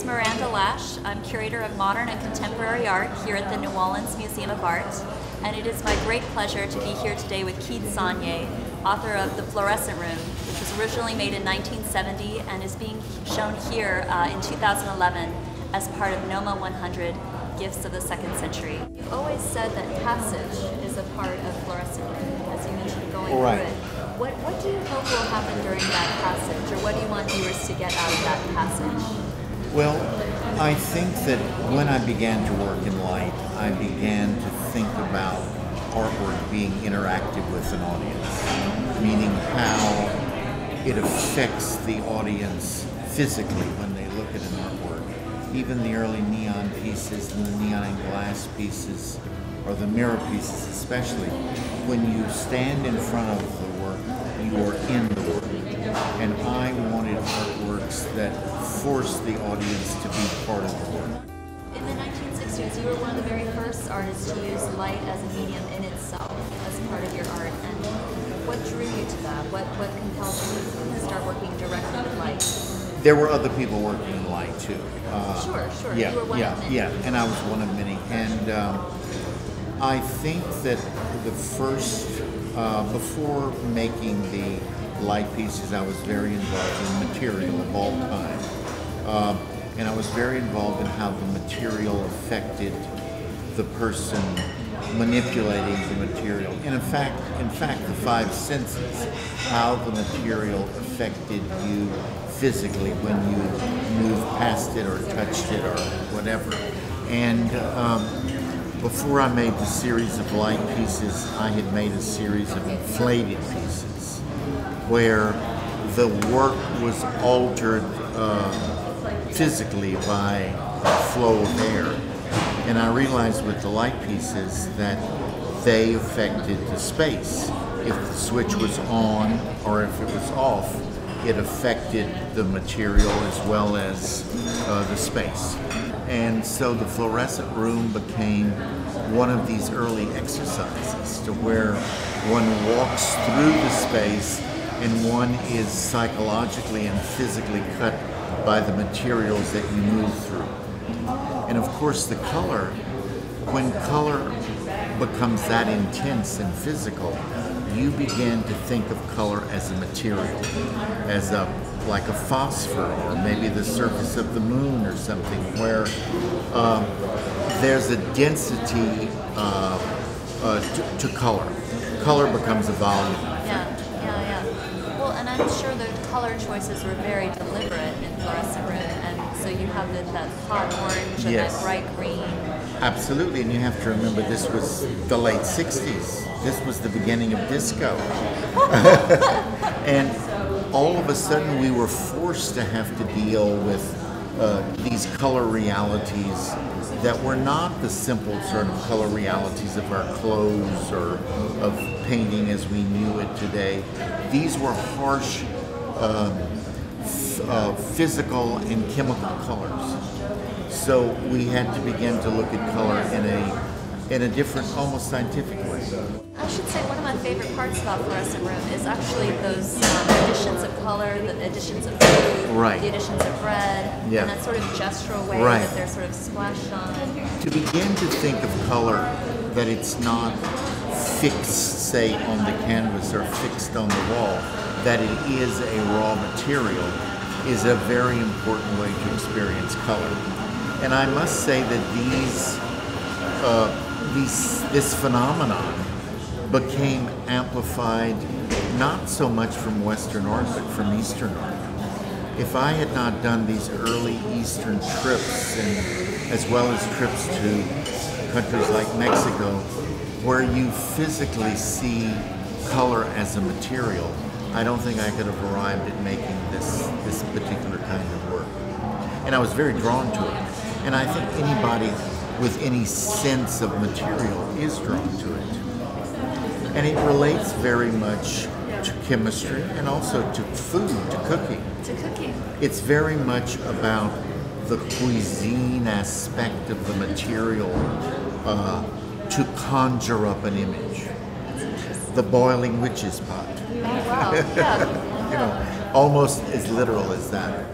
is Miranda Lash. I'm curator of modern and contemporary art here at the New Orleans Museum of Art, and it is my great pleasure to be here today with Sonnier, author of The Fluorescent Room, which was originally made in 1970 and is being shown here in 2011 as part of NOMA 100 Gifts of the Second Century. You've always said that passage is a part of Fluorescent Room, as you mentioned going through it. What do you hope will happen during that passage, or what do you want viewers to get out of that passage? Well, I think that when I began to work in light, I began to think about artwork being interactive with an audience, meaning how it affects the audience physically when they look at an artwork. Even the early neon pieces and the neon and glass pieces, or the mirror pieces especially, when you stand in front of the work, you are in the work. And I wanted artworks that forced the audience to be part of the work. In the 1960s, you were one of the very first artists to use light as a medium in itself as part of your art. And what drew you to that? What compelled you to start working directly with light? There were other people working in light too. Sure. Yeah, you were one of many. Yeah, and I was one of many. And I think that the first, before making the light pieces, I was very involved in material of all time. And I was very involved in how the material affected the person manipulating the material. And in fact, the five senses, how the material affected you physically when you moved past it or touched it or whatever. And before I made the series of light pieces, I had made a series of inflated pieces where the work was altered physically by flow of air. And I realized with the light pieces that they affected the space. If the switch was on or if it was off, it affected the material as well as the space. And so the fluorescent room became one of these early exercises to where one walks through the space and one is psychologically and physically cut by the materials that you move through. And of course the color, when color becomes that intense and physical, you begin to think of color as a material, as like a phosphor or maybe the surface of the moon or something, where there's a density to color. Color becomes a volume. Yeah. Well, and I'm sure the color choices were very deliberate in Fluorescent Room, and so you have that hot orange and that bright green. Absolutely, and you have to remember this was the late 60s. This was the beginning of disco. And all of a sudden we were forced to have to deal with these color realities that were not the simple sort of color realities of our clothes or of painting as we knew it today. These were harsh physical and chemical colors. So we had to begin to look at color in a different, almost scientific way. I should say one of my favorite parts about Fluorescent Room is actually those additions of color, the additions of blue, the additions of red, and that sort of gestural way that they're sort of splashed on. To begin to think of color, that it's not fixed, say, on the canvas or fixed on the wall, that it is a raw material, is a very important way to experience color. And I must say that this phenomenon became amplified not so much from Western art, but from Eastern art. If I had not done these early Eastern trips, and as well as trips to countries like Mexico, where you physically see color as a material, I don't think I could have arrived at making this particular kind of work. And I was very drawn to it. And I think anybody with any sense of material is drawn to it. And it relates very much to chemistry and also to food, to cooking. It's very much about the cuisine aspect of the material to conjure up an image. The boiling witch's pot. Oh, wow. Yeah. You know, almost as literal as that.